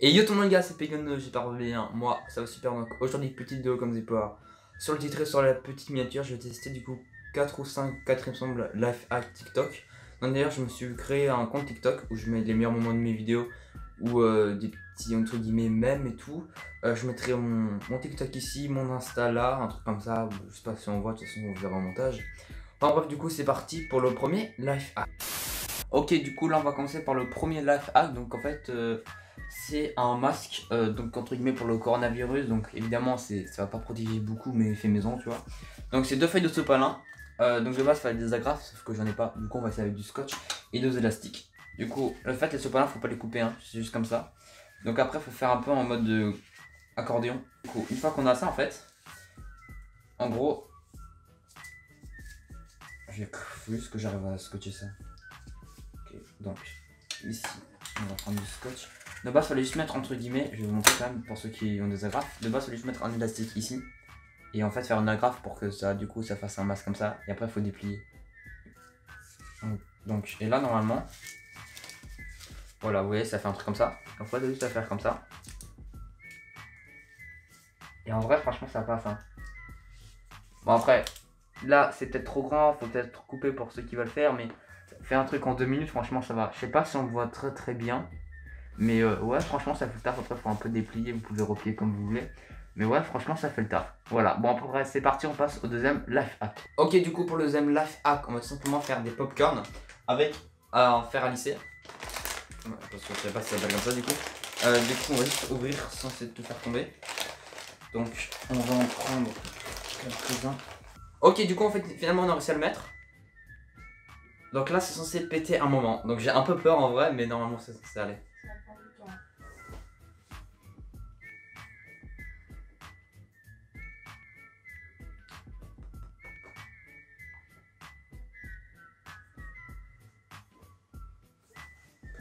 Et yo tout le monde gars, c'est Pegan, j'espère que vous allez bien. Moi ça va super. Donc aujourd'hui petite vidéo comme vous avez pu voir sur le titre et sur la petite miniature. Je vais tester du coup 4 ou 5, 4 il me semble, life hack TikTok. Donc d'ailleurs je me suis créé un compte TikTok où je mets les meilleurs moments de mes vidéos, ou des petits entre guillemets mèmes et tout. Je mettrai mon TikTok ici, mon Insta là, un truc comme ça. Je sais pas si on voit, de toute façon on verra en montage. Enfin bref, du coup c'est parti pour le premier life hack. Ok, du coup là on va commencer par le premier life hack. Donc en fait c'est un masque, donc entre guillemets pour le coronavirus. Donc évidemment ça va pas protéger beaucoup, mais fait maison tu vois. Donc c'est 2 feuilles de sopalin. Donc de base il fallait des agrafes, sauf que j'en ai pas. Du coup on va essayer avec du scotch et 2 élastiques. Du coup le fait les sopalins faut pas les couper hein, c'est juste comme ça. Donc après faut faire un peu en mode accordéon. Du coup une fois qu'on a ça en fait, en gros faut juste que j'arrive à scotcher ça. Ok, donc ici on va prendre du scotch. De base, il fallait juste mettre entre guillemets, je vais vous montrer quand même pour ceux qui ont des agrafes. De base, il fallait juste mettre un élastique ici. Et en fait, faire une agrafe pour que ça, du coup, ça fasse un masque comme ça. Et après, il faut déplier. Donc, et là, normalement, voilà, vous voyez, ça fait un truc comme ça. Donc, il faut juste à faire comme ça. Et en vrai, franchement, ça passe. Hein. Bon, après, là, c'est peut-être trop grand. Faut peut-être couper pour ceux qui veulent faire. Mais faire un truc en 2 minutes, franchement, ça va. Je sais pas si on me voit très très bien. Mais ouais, franchement, ça fait le taf. Après, il faut un peu déplier. Vous pouvez replier comme vous voulez. Mais ouais, franchement, ça fait le taf. Voilà, bon, après, c'est parti. On passe au deuxième life hack. Ok, du coup, pour le deuxième life hack, on va simplement faire des popcorn avec un fer à lisser. Parce que je sais pas si ça s'appelle comme ça, du coup. On va juste ouvrir sans tout faire tomber. Donc, on va en prendre quelques-uns. Ok, du coup, en fait, finalement, on a réussi à le mettre. Donc là, c'est censé péter un moment. Donc, j'ai un peu peur en vrai, mais normalement, ça allait.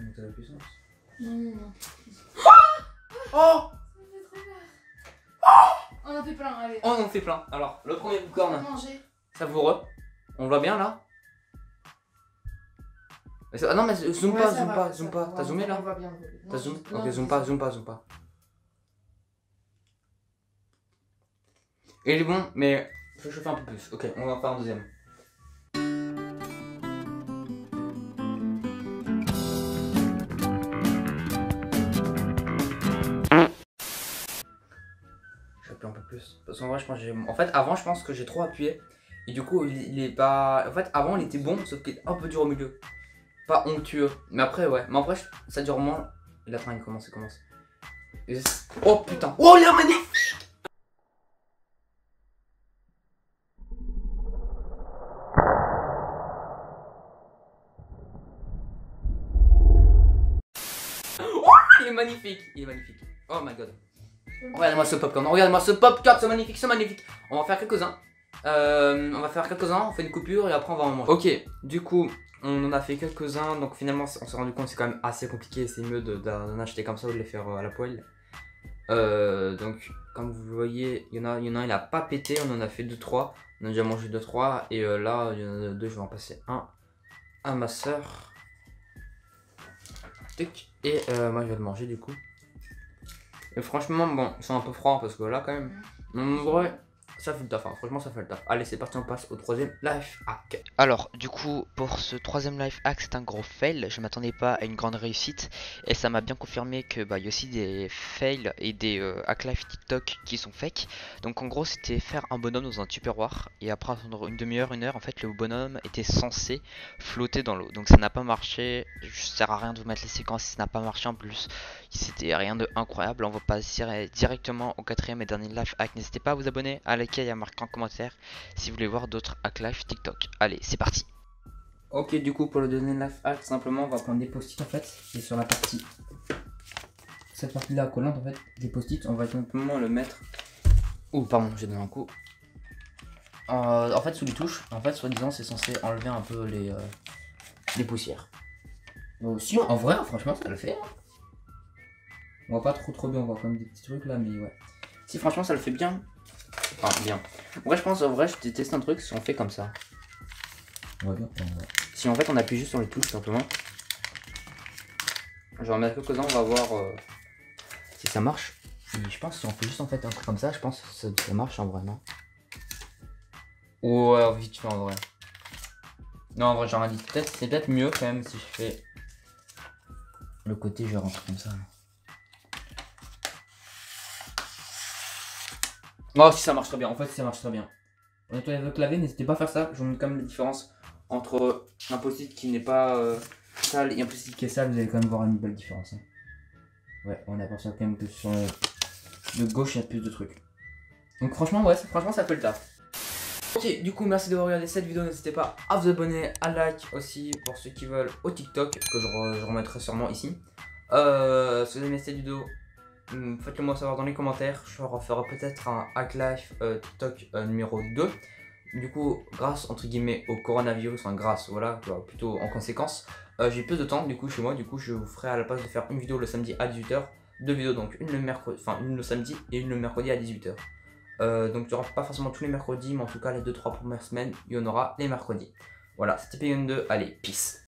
Monter la puissance. Non. Oh! Ça me fait trop peur. On en fait plein, allez. On en fait plein. Alors, le premier popcorn, manger. savoureux. On le voit bien là? Ah non, mais zoom Ouais, pas. T'as zoomé là? On voit bien. T'as zoomé? Non, Ok, zoom pas. Il est bon, mais faut chauffer un peu plus. Ok, on va en faire un deuxième. J'appuie un peu plus. Parce qu'en vrai, je pense que j'ai. En fait, avant, je pense que j'ai trop appuyé. Et du coup, il est pas. En fait, avant, il était bon, sauf qu'il est un peu dur au milieu. Pas onctueux. Mais après, ouais. Mais après, ça dure moins. Et là, il commence. Oh putain. Oh, il est magnifique! Il est magnifique. Oh my god. Regardez-moi ce popcorn, c'est magnifique. On va faire quelques-uns. On fait une coupure et après on va en manger. Ok, du coup, on en a fait quelques-uns. Donc finalement, on s'est rendu compte que c'est quand même assez compliqué. C'est mieux d'en acheter comme ça ou de les faire à la poêle. Donc, comme vous voyez, il y en a un, il a pas pété. On en a fait 2-3. On a déjà mangé 2-3. Et là, il y en a 2. Je vais en passer un à ma soeur. Et moi, je vais le manger du coup. Et franchement, bon, ils sont un peu froids parce que là, quand même, en vrai, ça fait le taf. Hein. Franchement, ça fait le taf. Allez, c'est parti, on passe au troisième life hack. Alors, du coup, pour ce troisième life hack, c'est un gros fail. Je m'attendais pas à une grande réussite. Et ça m'a bien confirmé que y a aussi des fails et des hack life TikTok qui sont fake. Donc, en gros, c'était faire un bonhomme dans un tupperware. Et après attendre une demi-heure, 1 heure, en fait, le bonhomme était censé flotter dans l'eau. Donc, ça n'a pas marché. Ça sert à rien de vous mettre les séquences si ça n'a pas marché en plus. C'était rien de incroyable. On va passer directement au quatrième et dernier life hack. N'hésitez pas à vous abonner, à liker et à marquer en commentaire si vous voulez voir d'autres hack life TikTok. Allez, c'est parti. Ok, du coup, pour le deuxième life hack, simplement, on va prendre des post-it en fait. Et sur la partie, cette partie-là collante en fait, des post-it, on va simplement le mettre. Oh, pardon, j'ai donné un coup. En fait, sous les touches, en fait, soi-disant, c'est censé enlever un peu les poussières. Si, en vrai, franchement, ça le fait. Hein. On voit pas trop bien, on voit quand même des petits trucs là, mais ouais. Si, franchement, ça le fait bien. Enfin, bien. En vrai, je pense, en vrai, je déteste un truc si on fait comme ça. On va bien. Si en fait, on appuie juste sur les touches, simplement. Je vais en mettre quelques-uns, on va voir si ça marche. Et je pense que si on fait juste en fait un truc comme ça, je pense que ça marche en vrai, non? Ouais, vite fait en vrai. Non, en vrai, j'aurais dit c'est peut-être mieux quand même si je fais le côté, je rentre comme ça. Oh, si ça marche très bien, en fait, si ça marche très bien. On nettoie le clavier, n'hésitez pas à faire ça. Je vous montre quand même la différence entre un post-it qui n'est pas sale et un post-it qui est sale. Vous allez quand même voir une belle différence. Hein. Ouais, on aperçoit quand même que sur le gauche, il y a plus de trucs. Donc, franchement, ouais, franchement, ça fait le taf. Ok, du coup, merci d'avoir regardé cette vidéo. N'hésitez pas à vous abonner, à like aussi pour ceux qui veulent au TikTok, que je remettrai sûrement ici. Si vous aimez cette vidéo, faites-le moi savoir dans les commentaires. Je referai peut-être un Hack Life TikTok numéro 2. Du coup, grâce entre guillemets au coronavirus, enfin grâce, voilà, plutôt en conséquence, j'ai plus de temps du coup chez moi. Du coup, je vous ferai à la place de faire une vidéo le samedi à 18 h, deux vidéos, donc une le mercredi, enfin une le samedi et une le mercredi à 18 h. Donc il n'y aura pas forcément tous les mercredis, mais en tout cas les 2-3 premières semaines, il y en aura les mercredis. Voilà, c'était P2, allez, peace.